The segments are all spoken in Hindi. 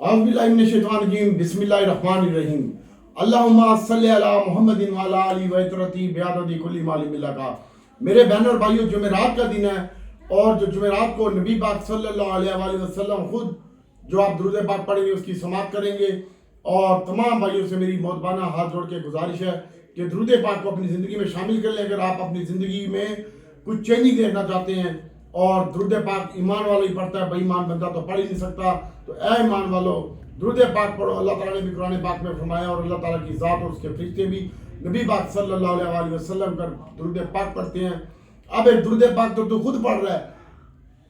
औज़ुबिल्लाहिमिनश्शैतानिर्रजीम बिस्मिल्लाहिर्रहमानिर्रहीम अल्लाहुम्मा सल्लि अला मुहम्मदिन व अला आलि व इतरती बिअददी कुल्ली मालिम मिल्लका। मेरे बहन और भाइयों, जुमेरात का दिन है और जो जुमेरात को नबी पाक सल्लल्लाहु अलैहि वसल्लम खुद जो आप दुरूद पाक पढ़ेंगे उसकी समाप्त करेंगे। और तमाम भाइयों से मेरी मोहब्बाना हाथ जोड़ के गुजारिश है कि दुरूद पाक को अपनी ज़िंदगी में शामिल कर लें। अगर आप अपनी ज़िंदगी में कुछ चेंजिंग देखना चाहते हैं, और दुरूद पाक ईमान वाला ही पढ़ता है, बेईमान बंदा तो पढ़ ही नहीं सकता। तो ऐ ईमान वालों, दुरूद पाक पढ़ो। अल्लाह ताला ने भी कुरान पाक में फरमाया, और अल्लाह ताला की ज़ात और उसके फरिश्ते भी नबी पाक सल्लल्लाहु अलैहि वसल्लम का दुरूद पाक पढ़ते हैं। अब एक दुरूद पाक तो तू खुद पढ़ रहा है,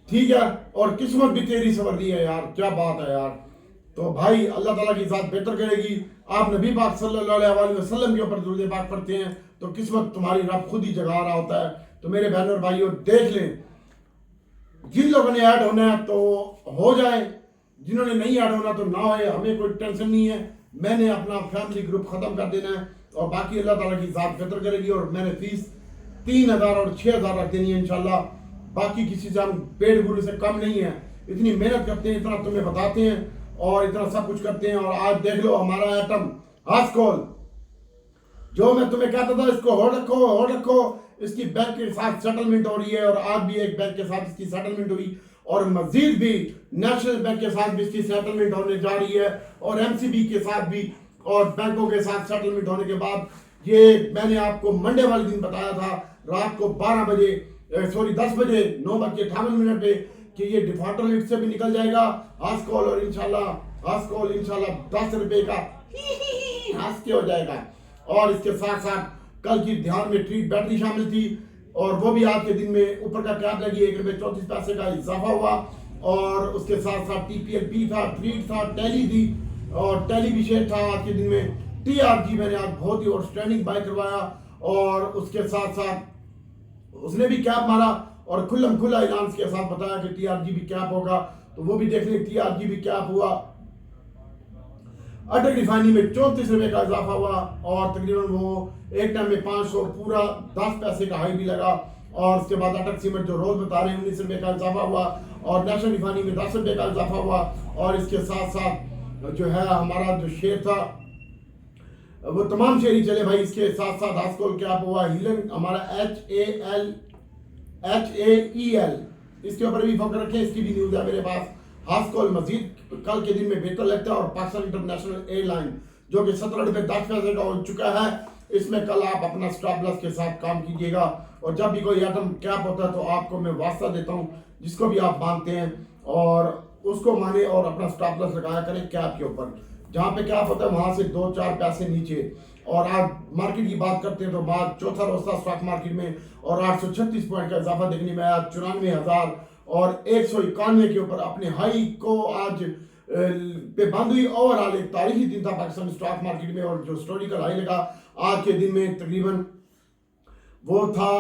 ठीक है, और किस्मत भी तेरी सवर दी है यार, क्या बात है यार। तो भाई अल्लाह ताला की ज़ात बेहतर करेगी। आप नबी पाक सल्लल्लाहु अलैहि वसल्लम के ऊपर दुरूद पाक पढ़ते हैं तो किस्मत तुम्हारी रब खुद ही जगा रहा होता है। तो मेरे बहनों और भाइयों, देख लें, जिन लोगों ने ऐड होना है तो हो जाए, जिन्होंने नहीं ऐड होना तो ना होए, हमें कोई टेंशन नहीं है। मैंने अपना फैमिली ग्रुप ख़त्म कर देना है और बाकी अल्लाह ताला की ज़ात बेहतर करेगी। और मैंने फीस 3000 और 6000 रख देनी है इंशाल्लाह। बाकी किसी से हम पेड़ गुरु से कम नहीं है, इतनी मेहनत करते हैं, इतना तुम्हें बताते हैं और इतना सब कुछ करते हैं। और आज देख लो हमारा आइटम हाथ कॉल, जो मैं तुम्हें कहता था इसको होल्ड रखो, इसकी बैंक के साथ सेटलमेंट हो रही है। और आज भी एक बैंक के साथ इसकी सेटलमेंट हुई और मजीद भी नेशनल बैंक के साथ भी इसकी सेटलमेंट होने जा रही है और एमसीबी के साथ भी, और बैंकों के साथ सेटलमेंट होने के बाद ये मैंने आपको मंडे वाले दिन बताया था रात को 10 बजे 9:58 पे कि ये डिफॉल्टर लिस्ट से भी निकल जाएगा हाथ कॉल। और इंशाल्लाह 10 रुपए का हंस के हो जाएगा। और इसके साथ साथ कल की ध्यान में ट्रीट बैटरी शामिल थी और वो भी आज के दिन में ऊपर का कैप लगी, 1 रुपये 34 पैसे का इजाफा हुआ। और उसके साथ साथ TPLP था, ट्रीट था, टैली थी और टैली भी शेयर था आज के दिन में। TRG मैंने आज बहुत ही आउटस्टैंडिंग बाय करवाया और उसके साथ साथ उसने भी कैप मारा और खुला ऐलान के साथ बताया कि TRG भी कैप होगा, तो वो भी देख लें। TRG भी कैप हुआ। अटक रिफाइनरी में 34 रुपए का इजाफा हुआ और तकरीबन वो एक टाइम में 500 पूरा 10 पैसे का हाई भी लगा। और उसके बाद अटक सीमेंट जो रोज बता रहे हैं 19 रुपए का इजाफा हुआ और नेशनल रिफाइनरी में 10 रुपए का इजाफा हुआ। और इसके साथ साथ जो है हमारा जो शेयर था वो तमाम शेयर ही चले भाई। इसके साथ साथ हास्कोल कैप हुआ, हीलन हमारा HAEL, इसके ऊपर भी फोकस रखें, इसकी भी न्यूज है मेरे पास। हास्कोल मजीद कल के दिन में बेहतर लगता है। और पाकिस्तान इंटरनेशनल एयरलाइन जो कि 17 रुपये 10 पैसे का हो चुका है, इसमें कल आप अपना स्टॉप लॉस के साथ काम कीजिएगा। और जब भी कोई आइटम कैप होता है तो आपको मैं वास्ता देता हूँ, जिसको भी आप मानते हैं और उसको माने और अपना स्टॉप लॉस लगाया करें कैप के ऊपर। जहाँ पे कैप होता है वहां से 2-4 पैसे नीचे। और आज मार्केट की बात करते हैं तो बाद चौथा रोज था स्टॉक मार्केट में और 836 पॉइंट का इजाफा देखने में आया। 94,000 और 191 के ऊपर अपने हाई को आज पे बंद हुई। ओवरऑल एक तारीखी दिन था पाकिस्तान स्टॉक मार्केट में और जो हिस्टोरिकल हाई लगा आज के दिन में तकरीबन वो था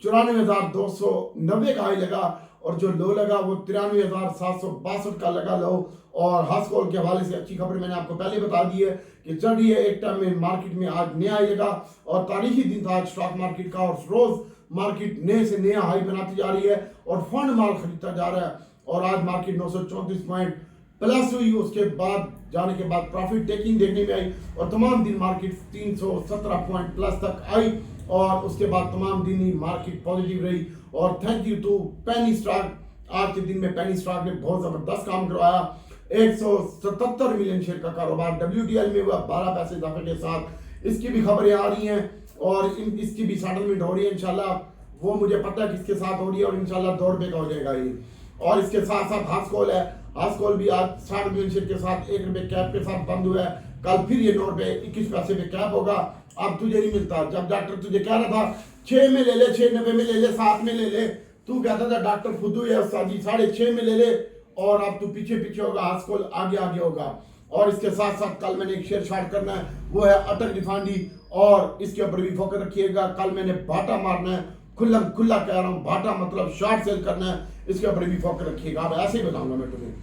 94,290 का हाई लगा और जो लो लगा वो 93,762 का लगा लो। और हास्कोल के हवाले से अच्छी खबर मैंने आपको पहले बता दी है कि चल रही है। एक टाइम में मार्केट में आज नया हाई लगा और तारीखी दिन था आज स्टॉक मार्केट का और रोज मार्केट नए से नया हाई बनाती जा रही है और फंड माल खरीदता जा रहा है। और आज मार्केट 934 पॉइंट प्लस हुई, उसके बाद जाने के बाद प्रॉफिट टेकिंग देखने में आई और तमाम दिन मार्केट 317 पॉइंट प्लस तक आई और उसके बाद तमाम दिन ही मार्केट पॉजिटिव रही। और thank you to penny stock, आज के दिन में पेनी स्टॉक ने बहुत जबरदस्त काम करवाया। 177 मिलियन शेयर का कारोबार WTL में हुआ 12 पैसे इजाफे के साथ। इसकी भी खबरें आ रही हैं और इसकी भी सेटलमेंट हो रही है इंशाल्लाह। वो मुझे पता है किसके साथ हो रही है और इंशाल्लाह 2 रुपये का हो जाएगा ये। और इसके साथ साथ हास्कोल है, हास्कोल भी आज 60 मिलियन शेयर के साथ 1 रुपये कैप के साथ बंद हुआ है। कल फिर ये 9 रुपये 21 पैसे पे कैप होगा। अब तुझे नहीं मिलता, जब डॉक्टर तुझे कह रहा था 6 में ले ले, 6.90 में ले ले, 7 में ले ले, तू कहता था डॉक्टर फुद्दू है उस्ताद जी 6.5 में ले ले, और अब तू पीछे होगा, हास्कोल आगे होगा। और इसके साथ साथ कल मैंने एक शेयर शॉर्ट करना है, वो है अटक रिफाइनरी और इसके ऊपर भी फोकस रखिएगा। कल मैंने भाटा मारना है, खुला कह रहा हूँ, भाटा मतलब शॉर्ट सेल करना है, इसके ऊपर भी फोकस रखिएगा। अब ऐसे ही बताऊंगा मैं तुम्हें,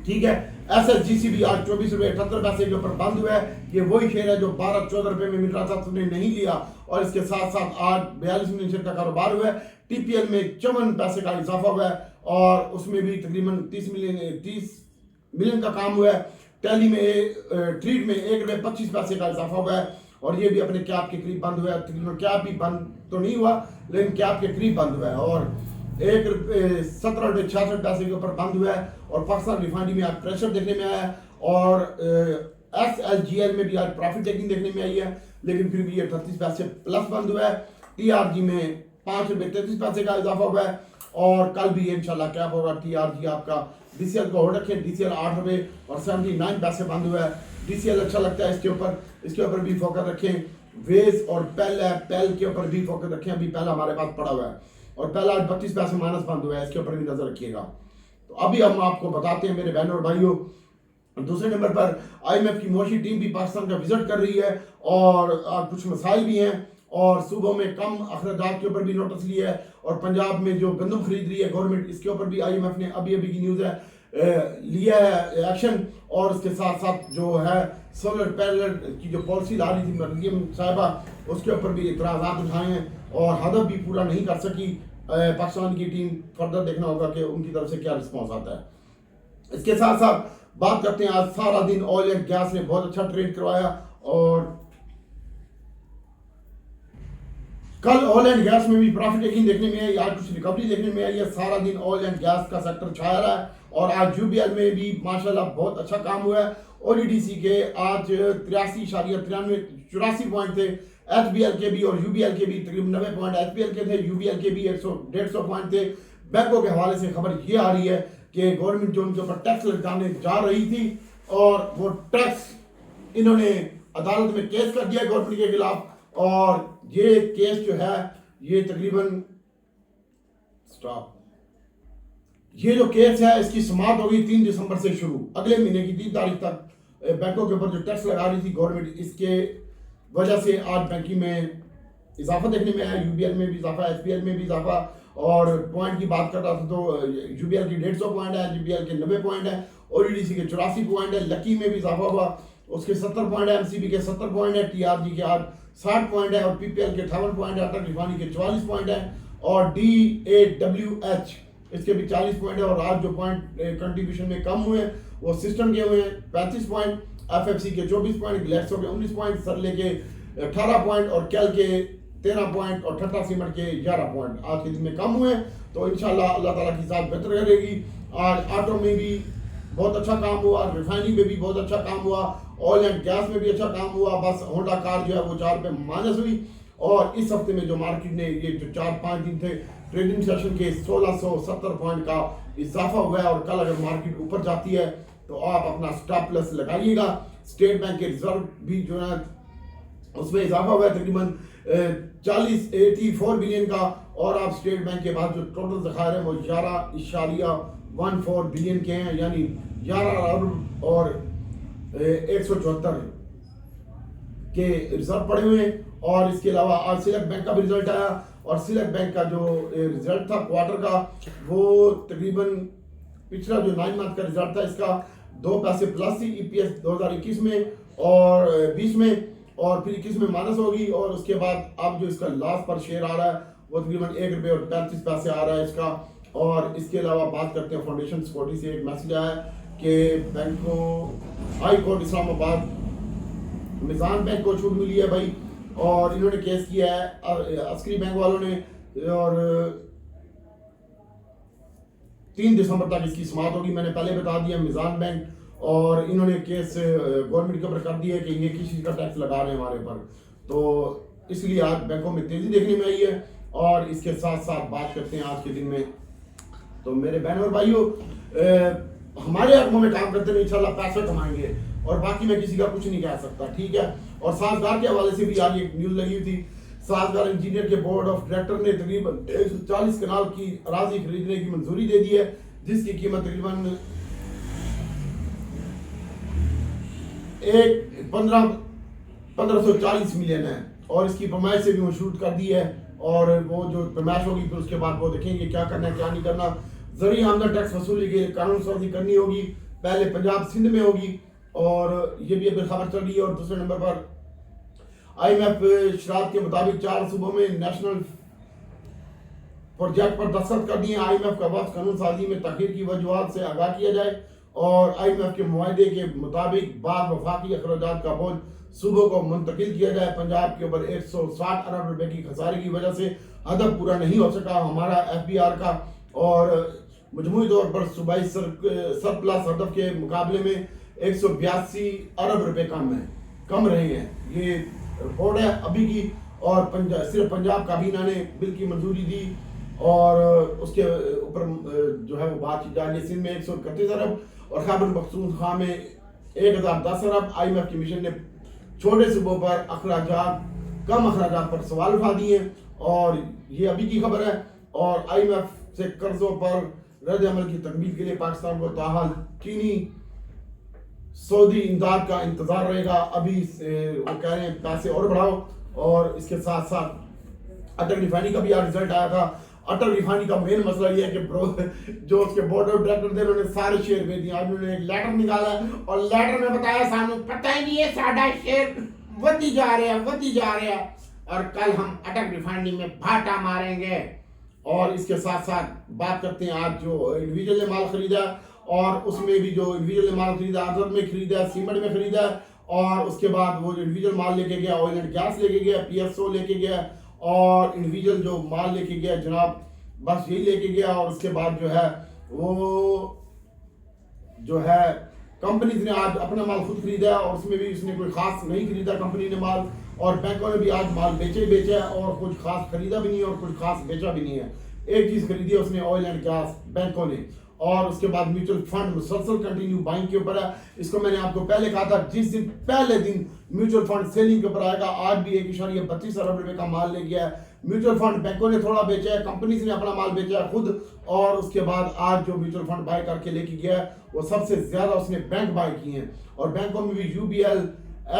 ठीक है। SSGC भी आज 24 रुपये 78 पैसे के ऊपर बंद हुआ है। ये वही शेयर है जो 12-14 रुपये में मिल रहा था, तुमने नहीं लिया। और इसके साथ साथ आज 42 मिलियन शेयर का कारोबार हुआ है। TPL में 54 पैसे का इजाफा हुआ है और उसमें भी तकरीबन 30 मिलियन का काम हुआ है। टैली में ट्रीट में 1 रुपये 25 पैसे का इजाफा हुआ है और ये भी अपने कैप के करीब बंद हुआ है। तकरीबन कैप भी बंद तो नहीं हुआ लेकिन कैप के करीब बंद हुआ है और 17 रुपये 66 पैसे के ऊपर बंद हुआ है। और पाकिस्तान रिफाइनरी में आज प्रेशर देखने में आया है और SLGL में भी आज प्रॉफिट टेकिंग देखने में आई है लेकिन फिर भी ये 38 पैसे प्लस बंद हुआ है। TRG में 5 रुपये 33 पैसे का इजाफा हुआ है और कल भी इंशाल्लाह क्या होगा। TRG आपका DCL को होल्ड रखें। DCL 8 रुपये और 79 पैसे बंद हुआ है। DCL अच्छा लगता है, इसके ऊपर भी फोकस रखें। वेज और पेल है, पेल के ऊपर भी फोकस रखें। अभी पेल हमारे पास पड़ा हुआ है और पेल आज 32 पैसे माइनस बंद हुआ है, इसके ऊपर भी नजर रखिएगा। तो अभी हम आपको बताते हैं मेरे बहनों और भाइयों, दूसरे नंबर पर IMF की मोशी टीम भी पाकिस्तान का विजिट कर रही है और कुछ मसाइल भी हैं और सूबों में कम अखराजात के ऊपर भी नोटिस लिया है और पंजाब में जो गंदम खरीद रही है गवर्नमेंट, इसके ऊपर भी IMF ने अभी की न्यूज़ है लिया है एक्शन। और उसके साथ साथ जो है सोलर पैनल की जो पॉलिसी ला रही थी मरियम साहिबा, उसके ऊपर भी इतराज़ात उठाए हैं और हदफ भी पूरा नहीं कर सकी पाकिस्तान की टीम। फर्दर देखना होगा कि उनकी तरफ से क्या रिस्पॉन्स आता है। इसके साथ साथ बात करते हैं, आज सारा दिन ऑयल एंड गैस ने बहुत अच्छा ट्रेड करवाया और कल ऑयल एंड गैस में भी प्रॉफिट टेकिंग देखने में आई, आज कुछ रिकवरी देखने में आई है। सारा दिन ऑयल एंड गैस का सेक्टर छाया रहा है और आज UBL में भी माशाल्लाह बहुत अच्छा काम हुआ है। ODDC के आज 83.84 पॉइंट थे, HBL के भी और UBL के भी तकरीबन 90 पॉइंट HBL के थे, UBL के भी 100-150 पॉइंट थे। बैंकों के हवाले से खबर ये आ रही है कि गवर्नमेंट जो उनके ऊपर टैक्स लगाने जा रही थी और वो टैक्स इन्होंने अदालत में केस कर दिया गवर्नमेंट के खिलाफ और ये केस जो है ये तकरीबन ये जो केस है इसकी समाप्त होगी 3 दिसंबर से शुरू, अगले महीने की 3 तारीख तक। बैंकों के ऊपर जो टैक्स लगा रही थी गवर्नमेंट, इसके वजह से आज बैंकिंग में इजाफा देखने में आया। UBL में भी इजाफा, HBL में भी इजाफा और पॉइंट की बात कर रहा था तो UBL के 150 पॉइंट है, HBL के 90 पॉइंट है, ODDC के 84 पॉइंट है, लकी में भी इजाफा हुआ, उसके 70 पॉइंट है, MCB के 70 पॉइंट है, TRG के आज 60 पॉइंट है और PPL के 58 पॉइंट है, अटल रिफाइनरी के 44 पॉइंट है और DAWH इसके भी 40 पॉइंट है। और आज जो पॉइंट कंट्रीब्यूशन में कम हुए वो सिस्टम के हुए हैं 35 पॉइंट, FFC के 24 पॉइंट, ग्लैक्सो के 19 पॉइंट, सरले के 18 पॉइंट और कैल के 13 पॉइंट और ठट्टा सीमेंट के 11 पॉइंट आज के दिन में कम हुए। तो इंशाल्लाह अल्लाह ताला की साथ बेहतर करेगी। आज ऑटो में भी बहुत अच्छा काम हुआ, रिफाइनरी में भी बहुत अच्छा काम हुआ, ऑयल एंड गैस में भी अच्छा काम हुआ। बस होंडा कार जो है वो 4 रुपये माइनस हुई और इस हफ्ते में जो मार्केट ने ये जो 4-5 दिन थे ट्रेडिंग सेशन के 1670 पॉइंट का इजाफा हुआ है और कल अगर मार्केट ऊपर जाती है तो आप अपना स्टॉप प्लस लगाइएगा। स्टेट बैंक के रिजर्व भी जो है उसमें इजाफा हुआ है तकरीबन 84 बिलियन का और आप स्टेट बैंक के बाद जो टोटल ज़खायर है वो 11.14 बिलियन के हैं, यानी 11 अरब और 174 के रिजर्व पड़े हुए हैं। और इसके अलावा आज सिलेक्ट बैंक का भी रिजल्ट आया और सिलेक्ट बैंक का जो रिजल्ट था क्वार्टर का वो तकरीबन पिछला जो 9 मंथ का रिजल्ट था इसका 2 पैसे प्लस थी EPS 2021 में और 20 में और फिर 21 में माइनस होगी और उसके बाद अब जो इसका लॉस पर शेयर आ रहा है वो तकरीबन 1 रुपये और 35 पैसे आ रहा है इसका। और इसके अलावा बात करते हैं फाउंडेशन सिक्योरिटी से एक मैसेज आया कि बैंक को हाई कोर्ट इस्लामाबाद मिजान बैंक को छूट मिली है भाई और इन्होंने केस किया है अस्करी बैंक वालों ने और 3 दिसंबर तक इसकी समाप्त होगी। मैंने पहले बता दिया मिजान बैंक और इन्होंने केस गवर्नमेंट के ऊपर कर दिया कि ये किसी का टैक्स लगा रहे हैं हमारे ऊपर, तो इसलिए आज बैंकों में तेजी देखने में आई है। और इसके साथ साथ बात करते हैं आज के दिन में, तो मेरे बहनों और भाइयों हमारे हकमों में काम करते हुए इंशाल्लाह पैसे कमाएंगे और बाकी मैं किसी का कुछ नहीं कह सकता, ठीक है। और साजगार के हवाले से भी आज एक न्यूज़ लगी हुई थी। साजगार इंजीनियर के बोर्ड ऑफ डायरेक्टर ने तकरीबन 140 कनाल की अराजी खरीदने की मंजूरी दे दी है जिसकी कीमत तकरीबन 1540 मिलियन है और इसकी पैमाइश से भी वो शूट कर दी है और वो जो पैमाइश होगी फिर उसके बाद वो देखेंगे क्या करना है क्या नहीं करना। जरिए आमदन टैक्स वसूली के कानून साजी करनी होगी, पहले पंजाब सिंध में होगी और ये भी अभी खबर चल रही है। और दूसरे नंबर पर IMF शरात के मुताबिक 4 सूबों में नेशनल प्रोजेक्ट पर दस्तखत कर दिए। IMF का वक्त कानून साजी में तखीर की वजूहत से आगाह किया जाए और IMF के मुआहदे के मुताबिक बाद वफाकी अखराजात का बोझ सूबों को मुंतकिल किया जाए। पंजाब के ऊपर 160 अरब रुपए की खसारे की वजह से हदफ पूरा नहीं हो सका हमारा FBR का, और मजमूई तौर पर सूबाई सरप्लस हदफ के मुकाबले में 182 अरब रुपए कम रहे हैं। ये रिपोर्ट है अभी की, और सिर्फ पंजाब काबीना ने बिल की मंजूरी दी और उसके ऊपर जो है वो बातचीत डाली। सिंध में 131 अरब और खैबर पख्तूनख्वा में 1010 अरब। IMF की मिशन ने छोटे सूबों पर कम अखराजात पर सवाल उठा दिए, और ये अभी की खबर है। और IMF से कर्जों पर रद्द अमल की तकमील के लिए पाकिस्तान को ताहाल चीनी सऊदी इमदाद का इंतजार रहेगा। अभी वो कह रहे हैं पैसे और बढ़ाओ। और इसके साथ साथ अटल रिफाइनरी का भी आज रिजल्ट आया था। अटल रिफाइनरी का मेन मसला ये है कि जो उसके बोर्ड ऑफ डायरेक्टर थे उन्होंने सारे शेयर बेच दिए। आज उन्होंने एक लेटर निकाला और लेटर में बताया सानू पता ही नहीं है साढ़ा शेयर वधी जा रहे हैं और कल हम अटल रिफाइनरी में भाटा मारेंगे। और इसके साथ साथ बात करते हैं आज जो इंडिविजुअल ने माल खरीदा, और उसमें भी जो इंडिविजुअल ने माल खरीदा आजर में खरीदा, सीमेंट में खरीदा, और उसके बाद वो जो इंडिविजुअल माल लेके गया ऑयल एंड गैस लेके गया, PSO लेके गया, और इंडिविजुअल जो माल लेके गया जनाब बस यही लेके गया। और उसके बाद जो है वो जो है कंपनी ने आज अपना माल खुद खरीदा, और उसमें भी उसने कोई खास नहीं खरीदा कंपनी ने माल, और बैंकों ने भी आज माल बेचा है, और कुछ खास खरीदा भी नहीं है और कुछ खास बेचा भी नहीं है। एक चीज खरीदी है उसने ऑयल एंड गैस बैंकों ने। और उसके बाद म्यूचुअल फंड मुसलसल कंटिन्यू बाइंग के ऊपर है। इसको मैंने आपको पहले कहा था, जिस दिन पहले दिन म्यूचुअल फंड सेलिंग के ऊपर आएगा, आज भी 1.32 अरब रुपए का माल ले गया है। म्यूचुअल फंड बैंकों ने थोड़ा बेचा है, कंपनीज ने अपना माल बेचा है खुद, और उसके बाद आज जो म्यूचुअल फंड बाय करके लेके गया है वो सबसे ज्यादा उसने बैंक बाय किए हैं। और बैंकों में भी UBL,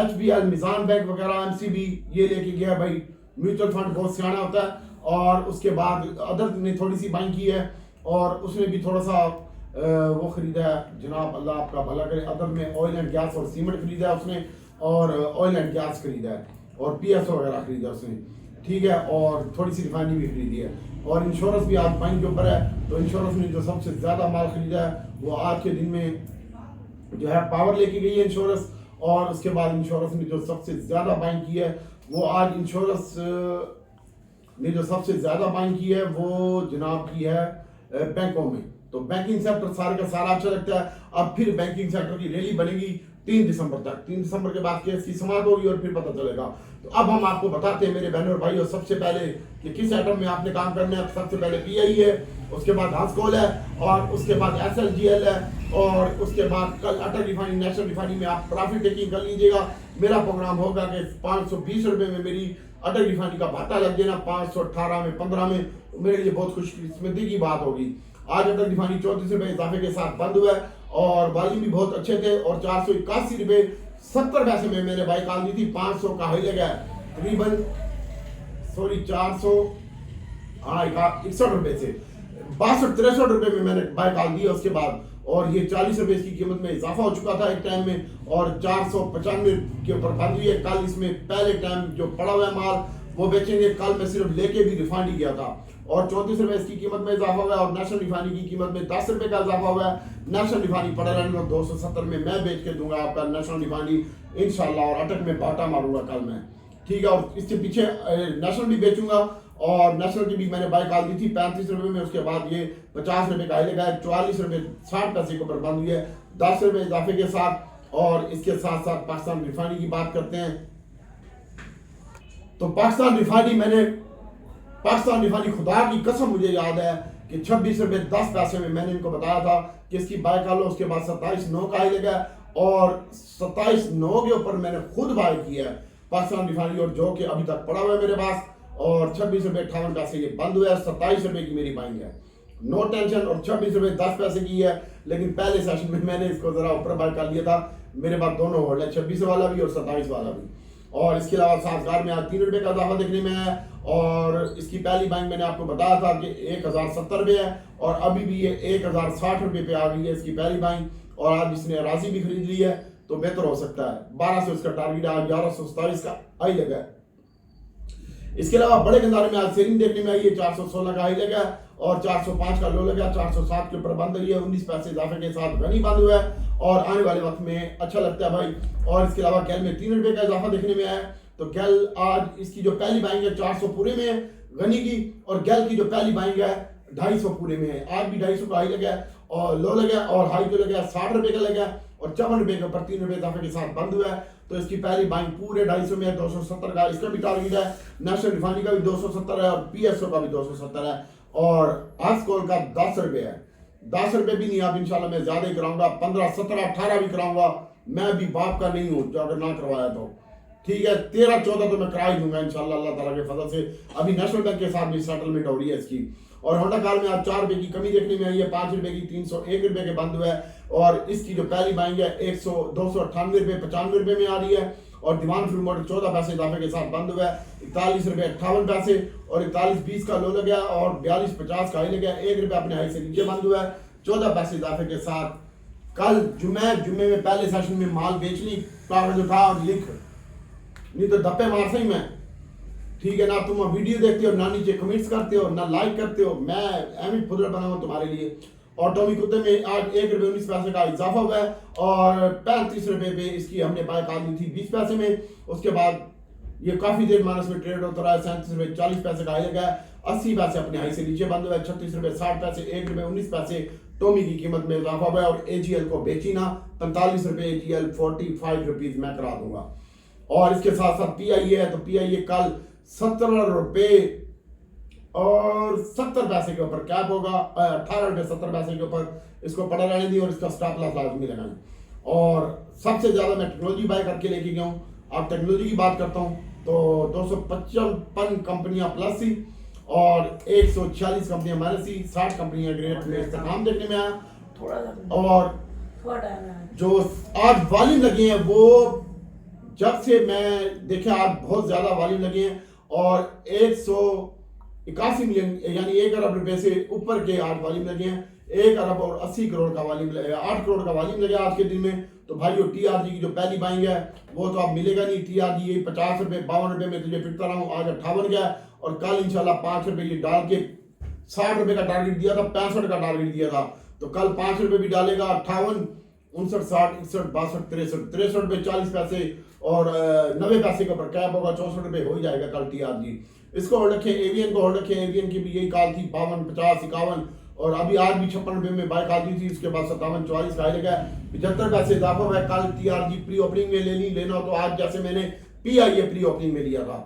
HBL, मिजान बैंक वगैरह, MCB ये लेके गया। भाई म्यूचुअल फंड बहुत सियाना होता है। और उसके बाद अदर ने थोड़ी सी बाइंग की है, और उसने भी थोड़ा सा वो खरीदा है जनाब, अल्लाह आपका भला करे। अदर में ऑयल एंड गैस और सीमेंट खरीदा है उसने, और ऑयल एंड गैस खरीदा है, और PSO वगैरह खरीदा उसने, ठीक है, और थोड़ी सी रिफाइनरी भी खरीदी है। और इंश्योरेंस भी आज बाइंग के ऊपर है। तो इंश्योरेंस ने जो सबसे ज्यादा माल खरीदा है वो आज के दिन में जो है पावर लेके गई है इंश्योरेंस। और उसके बाद इंश्योरेंस ने जो सबसे ज्यादा बाइंग की है वो आज इंश्योरेंस ने जो सबसे ज्यादा बाइंग की है वो जनाब की है बैंकों में। तो बैंकिंग सेक्टर सारे का सारा अच्छा लगता है। अब फिर बैंकिंग सेक्टर की रैली बनेगी 3 दिसंबर तक। 3 दिसंबर के बाद केस की समाप्त होगी और फिर पता चलेगा। तो अब हम आपको बताते हैं मेरे बहनों और भाइयों, सबसे पहले कि किस सेक्टर में आपने काम करना है। सबसे पहले PI है, उसके बाद हांसकोल है, और उसके बाद SLGL है, और उसके बाद कल अटल रिफाइनरी नेशनल रिफाइनरी में आप प्रॉफिट टेकिंग कर लीजिएगा। मेरा प्रोग्राम होगा कि 520 रुपये में मेरी अटल रिफाइनरी का भाटा लग जाना, 518 में 15 में, मेरे लिए बहुत खुशकिस्मती की बात होगी। आज अटल रिफाइनरी 34 रुपये इजाफे के साथ बंद हुआ है, और वॉल्यूम भी बहुत अच्छे थे, और 481 रुपये 70 पैसे में मैंने बाई कॉल दी थी। 500 का हाई लगा तकरीबन 400 61 रुपये से 62-63 रुपये में मैंने बाई कॉल दी। उसके बाद और ये 40 रुपये इसकी कीमत में इजाफा हो चुका था एक टाइम में, और 495 के ऊपर बंद हुई है। कल इसमें पहले टाइम जो पड़ा हुआ है माल वो बेचेंगे। कल मैं सिर्फ लेके भी रिफाइनरी गया था, और 34 रुपये इसकी कीमत में इजाफा हुआ है, और नेशनल रिफाइनरी की कीमत में 10 रुपये का इजाफा हुआ है। नेशनल रिफाइनरी पड़ा रहने 270 में मैं बेच के दूंगा आपका नेशनल रिफाइनरी इंशाल्लाह, और अटक में बाटा मारूंगा कल मैं, ठीक है। और इसके पीछे नेशनल भी बेचूंगा, और नेशनल की भी मैंने बाई कॉल दी थी 35 रुपये में। उसके बाद ये 50 रुपये का लगा है, 44 रुपये 60 पैसे के ऊपर बंद हुई है 10 रुपये इजाफे के साथ। और इसके साथ साथ पाकिस्तान रिफाइनरी की बात करते हैं। तो पाकिस्तान रिफाइनरी खुदा की कसम मुझे याद है कि 26 रुपये 10 पैसे में मैंने इनको बताया था कि इसकी बाय कर लो। उसके बाद 27.9 का ही लगा, और 27.9 के ऊपर मैंने खुद बाय किया है पाकिस्तान रिफाइनरी, और जो कि अभी तक पड़ा हुआ है मेरे पास। और 26 रुपये 58 पैसे ये बंद हुआ है। 27 रुपये की मेरी बाइंग है, नो टेंशन। और 26 रुपये 10 पैसे की है, लेकिन पहले सेशन में मैंने इसको जरा ऊपर बाय कर लिया था। मेरे पास दोनों होल्ड है, 26 वाला भी और 27 वाला भी। और इसके अलावा साजगार में आज 3 रुपये का इजाफा देखने में है, और इसकी पहली बाइंग मैंने आपको बताया था कि 1070 रुपये है, और अभी भी ये 1060 रुपये पे आ गई है इसकी पहली बाइंग। और आज इसने अराजी भी खरीद ली है, तो बेहतर हो सकता है। 1200 इसका टारगेट है, 1127 का हाई लगा है। इसके अलावा बड़े गंदारे में आज सेलिंग देखने में आई है, 416 का हाई लगा है, और 405 का लो लगा, 407 के ऊपर बंद हुई है, 19 पैसे इजाफे के साथ गनी बंद हुआ है और आने वाले वक्त में अच्छा लगता है भाई। और इसके अलावा गैल में 3 रुपये का इजाफा देखने में आया। तो गैल आज इसकी जो पहली बाइंग है 400 पूरे में है गनी की, और गैल की जो पहली बाइंग है 250 पूरे में है। आज भी 250 का हाई लगा और लो लगा, और हाई जो लगा 60 रुपये का लगा और 54 रुपये के ऊपर 3 रुपये इजाफे के साथ बंद हुआ है। तो इसकी पहली बाइंग पूरे 250 में है, 270 का इसका भी टारगेट है। नेशनल रिफाइनरी का भी 270 है और पीएसओ का भी 270 है और हास्कोल का 10 रुपये है। 10 रुपये भी नहीं, अब इंशाल्लाह मैं ज्यादा ही कराऊंगा, 15, 17, 18 भी कराऊंगा। मैं भी बाप का नहीं हूँ जो अगर ना करवाया तो ठीक है, 13, 14 तो मैं करा ही दूंगा इंशाल्लाह अल्लाह ताला के फजल से। अभी नेशनल बैंक के साथ भी सेटलमेंट हो रही है इसकी। और होंडा कार में आज 4 रुपये की कमी देखने में आई है, 5 रुपये की 301 रुपये के बंद हुआ है। और इसकी जो पहली बाइंग है 298 रुपये 95 रुपये में आ रही है और दीवान फ्री मोटर 14 पैसे इजाफे के साथ बंद हुआ है, 41 रुपये 58 पैसे और 41.20 का लो लगा और 42.50 का हाई लगा, 1 रुपये अपने हाई से नीचे बंद हुआ है 14 पैसे इजाफे के साथ। कल जुम्मे में पहले सेशन में माल बेच ली, कागज उठा और लिख, नहीं तो दप्पे मार सही मैं, ठीक है ना। तुम वीडियो देखते हो ना, नीचे कमेंट्स करते हो ना, लाइक करते हो, मैं एम फुदर बना हुआ तुम्हारे लिए। और टॉमी कुत्ते में आज 1 रुपये 19 पैसे का इजाफा हुआ है और 35 रुपये पे इसकी हमने बाय कर दी थी 20 पैसे में। उसके बाद ये काफी देर माइनस में ट्रेड होता रहा है, 37 रुपये 40 पैसे का हाई लगा है, 80 पैसे अपने हाई से नीचे बंद हुआ है, 36 रुपये 60 पैसे, 1 रुपये 19 पैसे टोमी की कीमत में इजाफा हुआ है। और एजीएल को बेची ना, 45 रुपये एजीएल 45 रुपीज मैं करा दूंगा। और इसके साथ साथ पीआईए है, तो पीआईए कल 17 रुपये और 70 पैसे के ऊपर कैप होगा, 18 रुपये 70 पैसे के ऊपर इसको पड़ा रहने दी और इसका स्टॉप लॉस लाजमी लगाएं। और सबसे ज्यादा मैं टेक्नोलॉजी बाय करके लेके गया हूँ। अब टेक्नोलॉजी की बात करता हूँ तो 255 कंपनियां प्लस थी और 146 कंपनियां माइनस थी, 60 कंपनियां ग्रेड में इस्तेमाल देखने में आया। और जो आज वॉल्यूम लगे हैं वो जब से मैं देखा आज बहुत ज्यादा वॉल्यूम लगे हैं और 181 मिलियन यानी 1 अरब रुपए से ऊपर के आज वॉल्यूम लगे हैं। 1 अरब और 80 करोड़ का वॉल्यूम लगा, 8 करोड़ का वॉल्यूम लगा आज के दिन में। तो भाई टीआरजी की जो पहली बाइंग है वो तो अब मिलेगा नहीं। टीआरजी ये 50 रुपये 52 रुपये में तुझे फिरता रहा हूँ, आज 58 गया और कल इंशाल्लाह 5 रुपये ये डाल के 60 रुपये का टारगेट दिया था, 65 का टारगेट दिया था, तो कल 5 रुपये भी डालेगा। 58, 59, 60, 61, 62, 63 रुपये 40 पैसे और 90 पैसे के ऊपर कैप होगा, 64 रुपये हो ही जाएगा कल टीआरजी। इसको होल्ड रखें, एवीएन को होल्ड रखें, एवीएन की भी यही कॉल थी 52, 50, 51 और अभी आज भी 56 रुपये में बाय कॉल दी थी। उसके बाद 57, 44 का लगा 75 पैसे इजाफा हुआ है। कल टीआरजी प्री ओपनिंग में लेना हो तो आज जैसे मैंने पीआईए प्री ओपनिंग में लिया था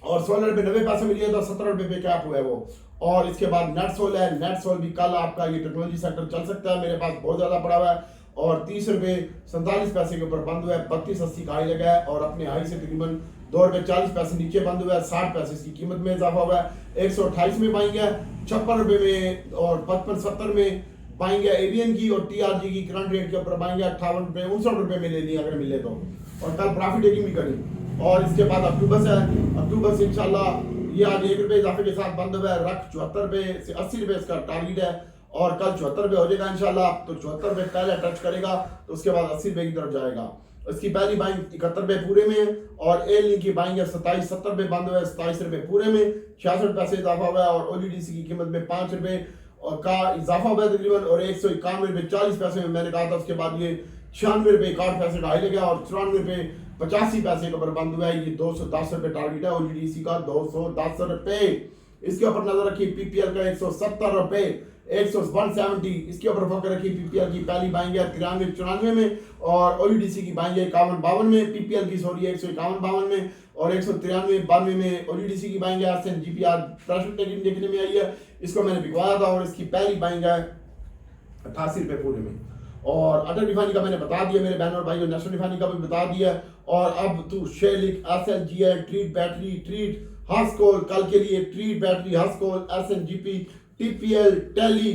और 16 रुपये 90 पैसे में लिया था, 17 रुपये पे कैप हुआ है वो। और इसके बाद नेटसोल है, नेटसोल भी कल आपका ये टेक्नोलॉजी सेक्टर चल सकता है, मेरे पास बहुत ज्यादा पड़ा हुआ है और 30 रुपये 47 पैसे के ऊपर बंद हुआ है, 32.80 का हाई लगा है और अपने हाई से तकरीबन 2 रुपये 40 पैसे नीचे बंद हुआ है, 60 पैसे इसकी कीमत में इजाफा हुआ है। 128 में बाइंग है, 56 रुपये में और 55-70 में बाइंग है एवीएन की और टीआरजी की करंट रेट के ऊपर बाइंग है 58 रुपये 59 रुपये में ले ली अगर मिले तो, और कल प्रॉफिट टेकिंग भी करी। और इसके बाद अक्टूबर है, अक्टूबर से इंशाल्लाह ये आज 1 रुपये इजाफे के साथ बंद हुआ है, रख 74 रुपये से 80 रुपये इसका टारगेट है और कल 74 रुपये हो जाएगा इंशाल्लाह। तो 74 रुपये पहले टच करेगा तो उसके बाद 80 रुपये की तरफ जाएगा। इसकी पहली बाइंग 71 रुपये पूरे में और एल की बाइंग है 27-70 रुपये बंद हुआ है, 27 रुपये पूरे में 66 पैसे इजाफा हुआ है और ओजीडीसी की कीमत में 5 रुपये का इजाफा हुआ है तकरीबन और 191 रुपये 40 पैसे में मैंने कहा था। उसके बाद ये 96 रुपये 61 पैसे का हाई लगा और 94 रुपये 85 पैसे के ऊपर बंद हुआ है। ये 210 रुपये टारगेट है ओजीडीसी का, 210 रुपये। इसके ऊपर नजर रखिए पीपीएल का 170 रुपये, 170 इसके ऊपर फोकस रखी। पीपीएल की पहली बाइंग है 93-94 में और ओजीडीसी की बाइंग है 51-52 में, पीपीएल की सॉरी 151-52 में और 193-92 में ओजीडीसी की बाइंग है। एसएनजीपीआर प्रेशर टेकिंग देखने में आई है, इसको मैंने बिकवाया था और इसकी पहली बाइंग है 88 रुपये पूरे में। और अटल रिफाइनरी का मैंने बता दिया मेरे बहन और भाई, नेशनल रिफाइनरी का भी बता दिया। और अब तू शेयर लिख एसएलजीएल, ट्रीट बैटरी, ट्रीट हास्कोल, कल के लिए ट्रीट बैटरी, हास्कोल, एसएनजीपी, टीपीएल, टेली,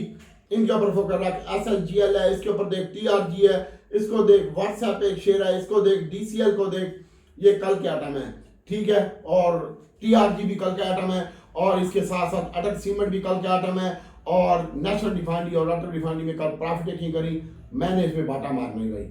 इनके ऊपर फोकस रख। एसएलजीएल है, इसके ऊपर देख, टीआरजी है, इसको देख, व्हाट्सएप एक शेयर है, इसको देख, डीसीएल को देख, ये कल के आइटम है, ठीक है। और टीआरजी भी कल के आइटम है और इसके साथ साथ अटक सीमेंट भी कल के आइटम है और नेशनल रिफाइनरी और अटक रिफाइनरी में कल प्रॉफिट टेकिंग करी, मैंने इसमें बाटा मार नहीं गई,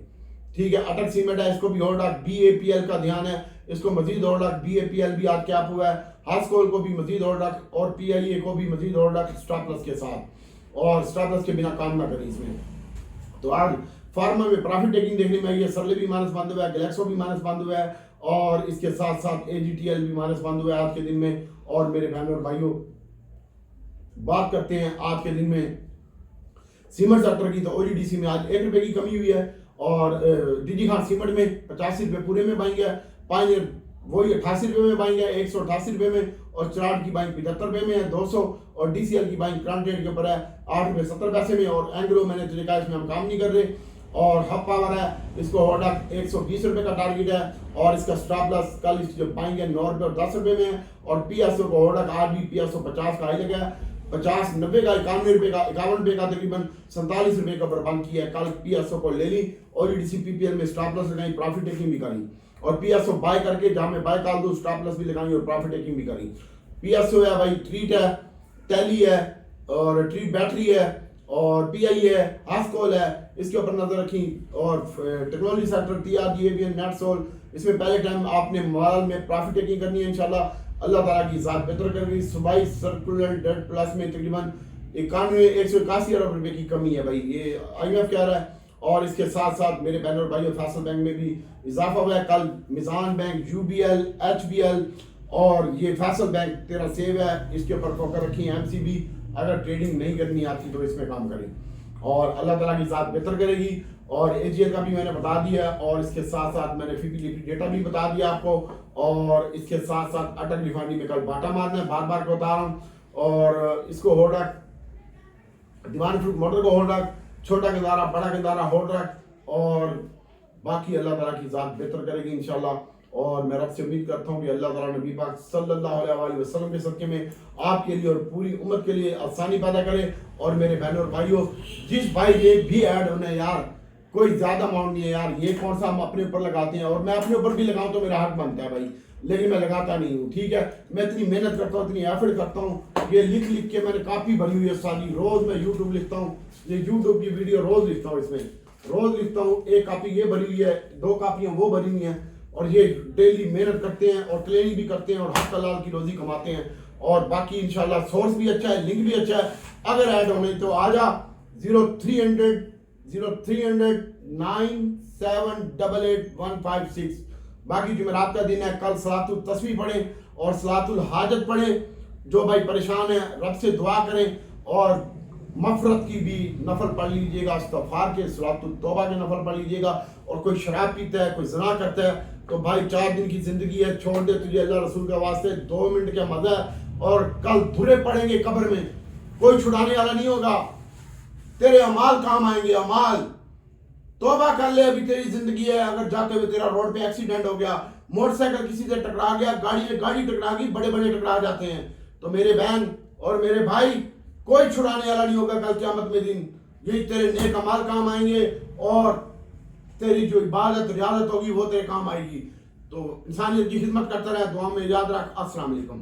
ठीक है। अटक सीमेंट है, इसको भी होल्ड रख। बीएपीएल का ध्यान है, इसको मजीद और रख। BAPL भी आज कैप हुआ है, हास्कोल को भी मजीद और रख और PIA को भी मजीद और रख स्टॉप लॉस के साथ, और स्टॉप लॉस के बिना काम ना करें इसमें। तो आज फार्मा में प्रॉफिट टेकिंग देखने में आई है, सरले भी माइनस बंद हुआ है, गैलेक्सो भी माइनस बंद हुआ है, और इसके साथ साथ AGTL भी माइनस बंद हुआ है आज के दिन में। और मेरे बहनों और भाइयों, बात करते हैं आज के दिन में सीमेंट सेक्टर की। तो OGDC में आज 1 रुपए की कमी हुई है, और DG खान सीमेंट में 85 रुपए पूरे में बाइंग है, पायनियर वही 88 रुपए में बाइंग है, 188 रुपए में, और चराट की बाइंग 75 रुपए में है 200, और DCL की बाइंग करंट रेट के ऊपर है 8 रुपए 70 पैसे में। और एंग्रो मैंने तुझे कहा इसमें हम काम नहीं कर रहे। और हब पावर है, इसको ऑर्डर 120 रुपए का टारगेट है, और इसका स्टॉप लॉस कल इसकी जो बाइंग है 9 रुपए और 10 रुपए में है। और PSO को ऑर्डर आज भी PSO 50 का हाई लगा है, 50 90 का 91 रुपए का 51 रुपए का तकरीबन 47 रुपए का बर्बाद किया है। कल PSO को ले ली, OGDC PPL में स्टॉप लॉस लगाई, प्रॉफिट टेकिंग भी करी, और PSO बाय करके जहां में बाय डाल दो स्टॉप लॉस भी लगाई और प्रॉफिट टेकिंग भी करी। PSO है भाई, ट्रीट है, टैली है, और ट्रीट बैटरी है, और PI है, हास्कोल है, इसके ऊपर नजर रखी। और टेक्नोलॉजी सेक्टर TRG नेटसोल, इसमें पहले टाइम आपने माल में प्रॉफिट टेकिंग करनी है इंशाल्लाह, अल्लाह ताला की ज़ात बेहतर करेगी। सुबाई सर्कुलर डेट प्लस में तकरीबन 181 अरब रुपए की कमी है भाई, ये IMF कह रहा है। और इसके साथ साथ मेरे बहनों और भाइयों, फैसल बैंक में भी इजाफा हुआ है। कल मिजान बैंक, UBL, HBL और ये फैसल बैंक तेरा सेव है, इसके ऊपर फोकस रखी है। MCB अगर ट्रेडिंग नहीं करनी आती तो इसमें काम करें, और अल्लाह ताला की ज़ात बेहतर करेगी। और AGL का भी मैंने बता दिया, और इसके साथ साथ मैंने FIPP डेटा भी बता दिया आपको। और इसके साथ साथ अटक रिफाइनरी में कल बाटा मारना है, बार बार को बता रहा हूँ। और इसको होल्ड रख, दीवान फ्रूट मोटर को होल्ड रख, छोटा गंदारा बड़ा गंदारा होल्ड रख, और बाकी अल्लाह ताला की ज़ात बेहतर करेगी इंशाल्लाह। और मैं रब से उम्मीद करता हूँ कि अल्लाह ताला नबी पाक सल्लल्लाहु अलैहि वसल्लम के सदक़े में आपके लिए और पूरी उम्मत के लिए आसानी पैदा करे। और मेरे बहनों और भाइयों, जिस भाई ये भी ऐड होना है यार, कोई ज्यादा अमाउंट नहीं है यार, ये कौन सा हम अपने ऊपर लगाते हैं, और मैं अपने ऊपर भी लगाऊं तो मेरा हक बनता है भाई, लेकिन मैं लगाता नहीं हूँ। ठीक है, मैं इतनी मेहनत करता हूँ, इतनी एफर्ट करता हूँ, ये लिख लिख के मैंने कापी भरी हुई है सारी, रोज मैं यूट्यूब लिखता हूँ, ये यूट्यूब की वीडियो रोज लिखता हूँ, इसमें रोज लिखता हूँ। एक कापी ये भरी हुई है, 2 कापियां वो भरी हुई हैं, और ये डेली मेहनत करते हैं और ट्रेनिंग भी करते हैं और हक हलाल की रोजी कमाते हैं। और बाकी इंशाल्लाह सोर्स भी अच्छा है, लिंक भी अच्छा है, अगर ऐड होने तो आजा 0300 9788156। बाकी जुमेरात का दिन है, कल सलातुल तस्बीह पढ़ें और सलातुल हाजत पढ़ें। जो भाई परेशान है रब से दुआ करें, और मफरत की भी नफल पढ़ लीजिएगा, इस्तग़फ़ार के सलातुल तौबा के नफल पढ़ लीजिएगा। और कोई शराब पीता है, कोई ज़िना करता है, तो भाई 4 दिन की जिंदगी है, छोड़ दे तुझे अल्लाह रसूल के वास्ते, 2 मिनट का मजा है। और कल धुरे पड़ेंगे कब्र में, कोई छुड़ाने वाला नहीं होगा, तेरे अमाल काम आएंगे, अमाल। तौबा कर ले, अभी तेरी जिंदगी है। अगर जाते हुए तेरा रोड पे एक्सीडेंट हो गया, मोटरसाइकिल किसी से टकरा गया, गाड़ी टकरा गई, बड़े बड़े टकरा जाते हैं, तो मेरे बहन और मेरे भाई, कोई छुड़ाने वाला नहीं होगा कल क़यामत में दिन। यही तेरे नेक अमाल काम आएंगे, और तेरी जो इबादत रियादत होगी वो तेरे काम आएगी। तो इंसानियत की खिदमत करता रहे, दुआ में याद रख। अस्सलाम वालेकुम।